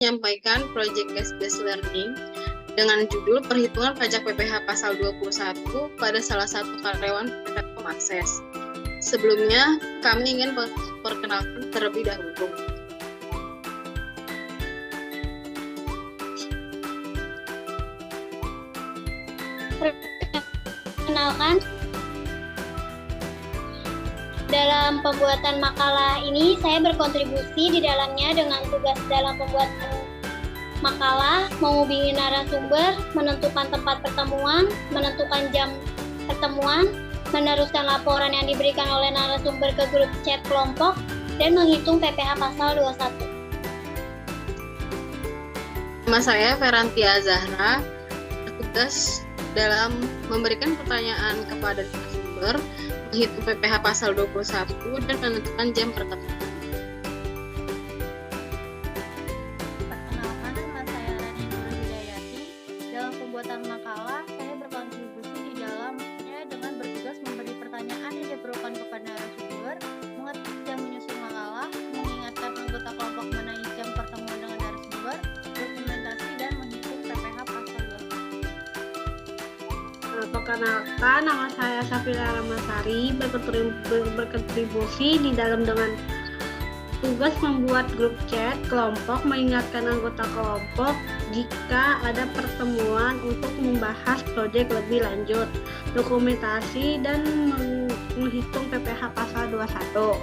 menyampaikan Project Based Learning dengan judul Perhitungan Pajak PPh Pasal 21 pada salah satu karyawan PT Telkom Akses. Sebelumnya, kami ingin perkenalkan terlebih dahulu. Perkenalkan, dalam pembuatan makalah ini saya berkontribusi di dalamnya dengan tugas dalam pembuatan makalah, menghubungi narasumber, menentukan tempat pertemuan, menentukan jam pertemuan, meneruskan laporan yang diberikan oleh narasumber ke grup chat kelompok, dan menghitung PPh pasal 21. Nama saya Ferantia Zahra, bertugas dalam memberikan pertanyaan kepada narasumber, menghitung PPh pasal 21, dan menentukan jam pertemuan. Dalam pembuatan makalah, saya berkontribusi di dalamnya dengan bertugas memberi pertanyaan yang diperlukan kepada narasumber, mengetik dan menyusun makalah, mengingatkan anggota kelompok mengenai jam pertemuan dengan narasumber, dokumentasi, dan menghitung PPh pasal 21. Perkenalkan, nama saya Safira Ramasari, berkontribusi di dalam dengan tugas membuat grup chat kelompok, mengingatkan anggota kelompok jika ada pertemuan untuk membahas proyek lebih lanjut, dokumentasi, dan menghitung PPh pasal 21.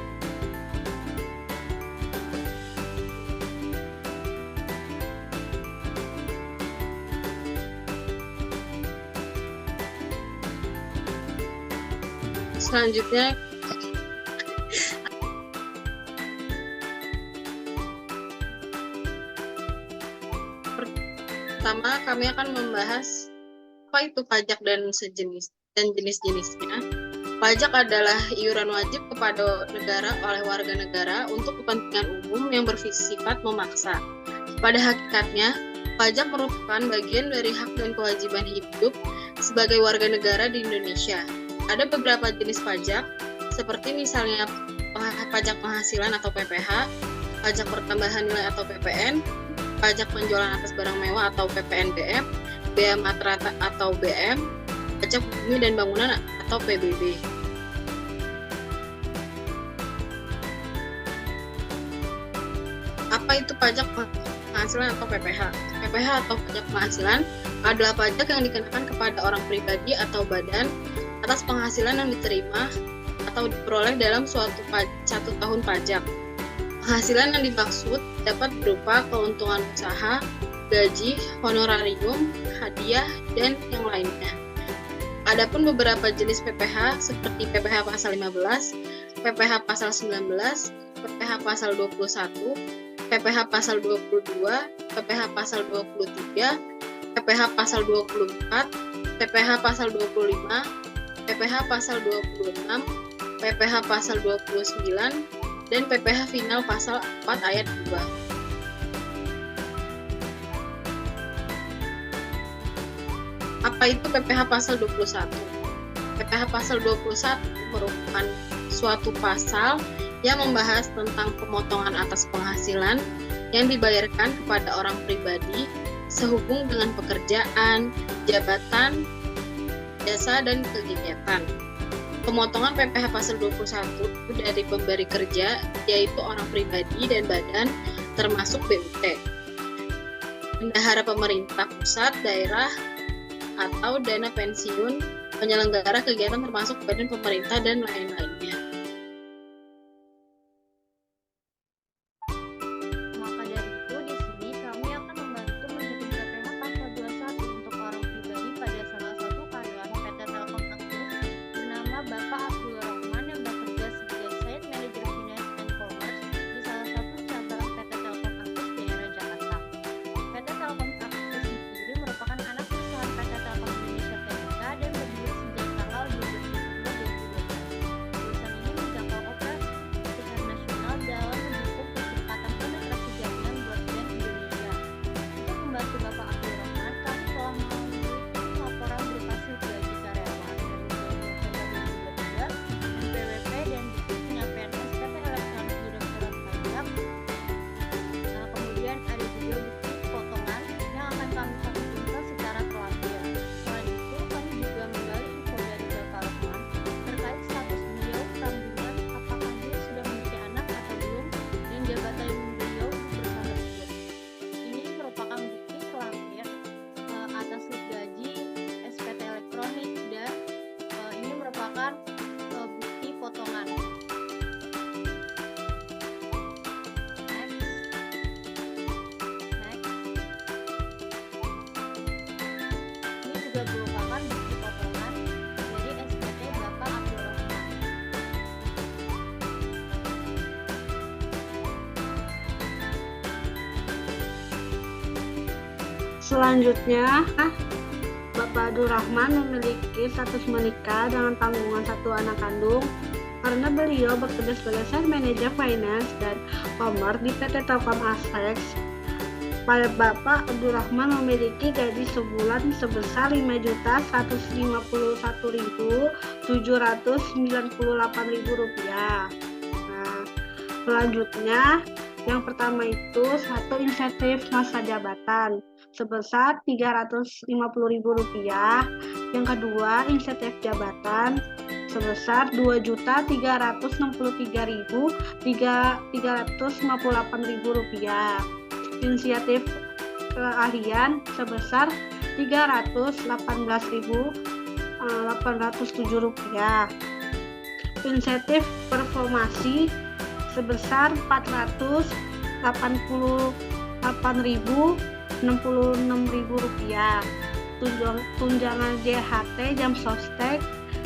Selanjutnya, pertama kami akan membahas apa itu pajak dan jenis-jenisnya. Pajak adalah iuran wajib kepada negara oleh warga negara untuk kepentingan umum yang bersifat memaksa. Pada hakikatnya, pajak merupakan bagian dari hak dan kewajiban hidup sebagai warga negara di Indonesia. Ada beberapa jenis pajak, seperti misalnya pajak penghasilan atau PPh, pajak pertambahan nilai atau PPN, pajak penjualan atas barang mewah atau PPNBM, bea matra atau BM, pajak bumi dan bangunan atau PBB. Apa itu pajak penghasilan atau PPh? PPh atau pajak penghasilan adalah pajak yang dikenakan kepada orang pribadi atau badan atas penghasilan yang diterima atau diperoleh dalam satu tahun pajak. Penghasilan yang dimaksud dapat berupa keuntungan usaha, gaji, honorarium, hadiah, dan yang lainnya. Adapun beberapa jenis PPh seperti PPh pasal 15, PPh pasal 19, PPh pasal 21, PPh pasal 22, PPh pasal 23, PPh pasal 24, PPh pasal 25, PPh pasal 26, PPh pasal 29, dan PPh final pasal 4 ayat 2. Apa itu PPh pasal 21? PPh pasal 21 merupakan suatu pasal yang membahas tentang pemotongan atas penghasilan yang dibayarkan kepada orang pribadi sehubung dengan pekerjaan, jabatan, jasa, dan kegiatan. Pemotongan PPh pasal 21 dari pemberi kerja, yaitu orang pribadi dan badan, termasuk BUT, bendahara pemerintah pusat, daerah, atau dana pensiun, penyelenggara kegiatan termasuk badan pemerintah, dan lain-lainnya. Maka dari itu, di sini kami akan membantu menghitung PPh pasal 21 untuk orang pribadi pada salah satu karyawan PT Telkom Akses bernama Bapak Abdul Rahman yang bekerja sebagai Site Manager Finance and Commerce di salah satu cabang PT Telkom Akses daerah Jakarta. PT Telkom Akses sendiri merupakan anak perusahaan PT Telkom Indonesia Tbk dan berdiri sejak tanggal 12 Desember 2012. Selanjutnya, Bapak Abdurrahman memiliki status menikah dengan tanggungan satu anak kandung karena beliau bekerja sebagai sales manager finance dan commerce di PT Telkom Assex. Bapak Abdurrahman memiliki gaji sebulan sebesar Rp5.151.798.000. Nah, selanjutnya, yang pertama itu satu insentif masa jabatan sebesar Rp350.000. Yang kedua, insentif jabatan sebesar Rp2.363.358.000. Insentif keahlian sebesar Rp318.807. Insentif performasi sebesar Rp488.066.000. Tunjangan JHT jam sostek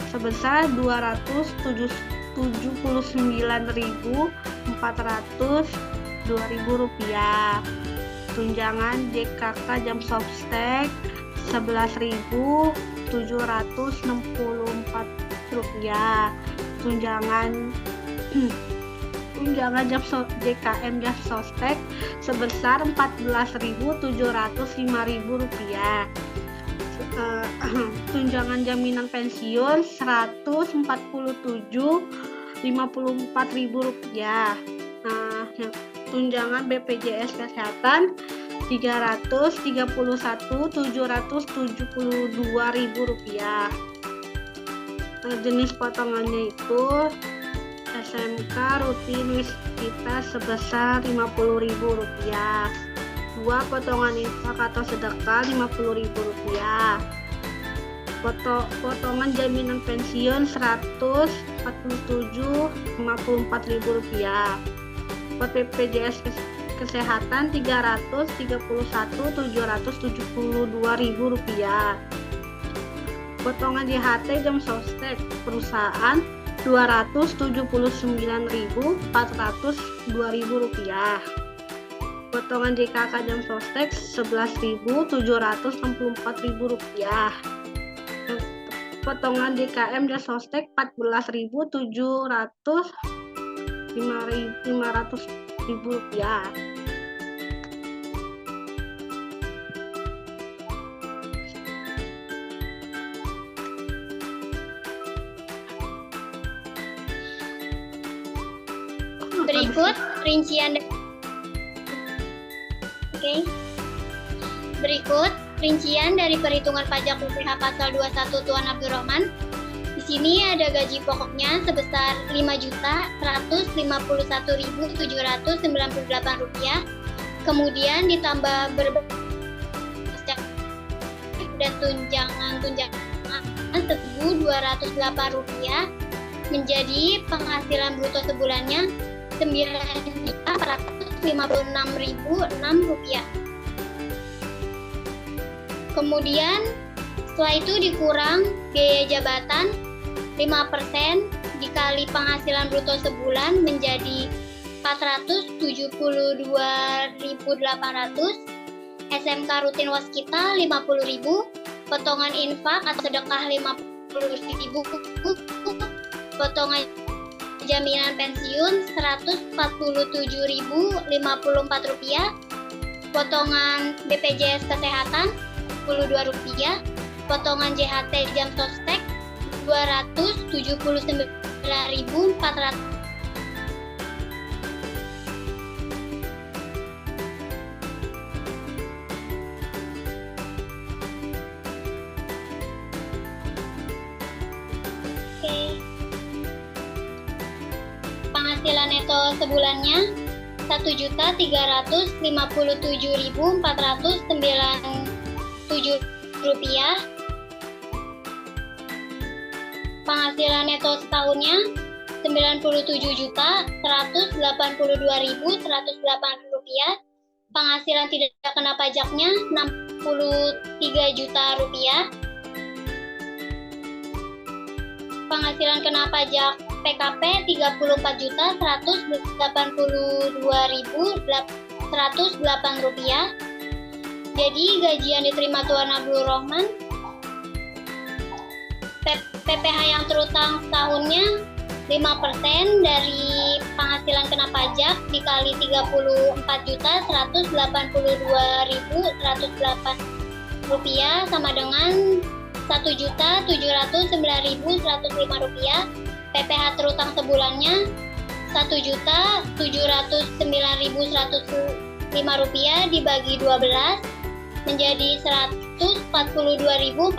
sebesar Rp279.402.000. Tunjangan JKK jam sostek Rp11.764. Tunjangan JKM jam sostek sebesar Rp14.705.000. Tunjangan jaminan pensiun Rp147.054.000. Tunjangan BPJS Kesehatan Rp331.772.000. Jenis potongannya itu SMK rutin Wisita sebesar Rp50.000. 2. Potongan infak atau sedekah Rp50.000. Potongan jaminan pensiun Rp147.054.000. BPJS Kesehatan Rp331.772.000. Potongan JHT jam sostek perusahaan Rp279.402.000. Potongan JKK jam sostek Rp11.764.000. Potongan JKM jam sostek Rp14.500.000. Berikut rincian dari perhitungan pajak PPh pasal 21 Tuan Abdurrahman. Di sini ada gaji pokoknya sebesar Rp5.301.798. Kemudian ditambah dan tunjangan Rp1.208 menjadi penghasilan bruto sebulannya Rp9.456.006. Kemudian setelah itu dikurang biaya jabatan 5% dikali penghasilan bruto sebulan menjadi Rp472.800. SMK rutin waskita Rp50.000. Potongan infak atau sedekah Rp50.000. Potongan jaminan pensiun Rp147.054. Potongan BPJS Kesehatan Rp22. Potongan JHT jam sostek Rp279.400. Penghasilan neto sebulannya Rp1.357.497. Penghasilan neto setahunnya Rp97.182.108. Penghasilan tidak kena pajaknya Rp63 juta. Penghasilan kena pajak PKP Rp34.182.108. Jadi gaji yang diterima Tuan Abdul Rahman, PPh yang terutang setahunnya 5% dari penghasilan kena pajak dikali 34.182.108 rupiah sama dengan 1.709.105 rupiah. PPh terutang sebulannya 1.709.105 rupiah dibagi 12 menjadi 142.425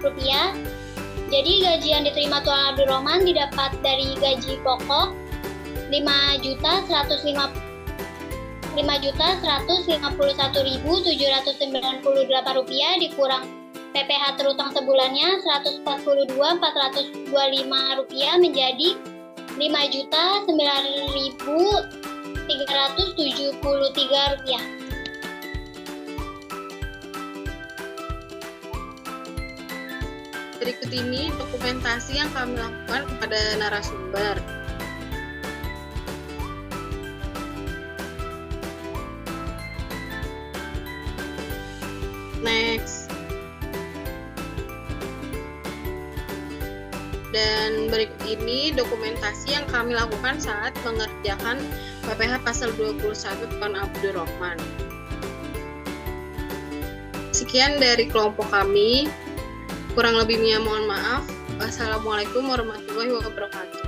rupiah. Jadi gaji yang diterima Tuan Abdul Rahman didapat dari gaji pokok 5.151.798 rupiah dikurang PPh terutang sebulannya 142.425 rupiah menjadi 5.009.373 rupiah. Berikut ini dokumentasi yang kami lakukan kepada narasumber. Next. Dan berikut ini dokumentasi yang kami lakukan saat mengerjakan PPh pasal 21 Tuan Abdul Rahman. Sekian dari kelompok kami. Kurang lebihnya mohon maaf. Wassalamualaikum warahmatullahi wabarakatuh.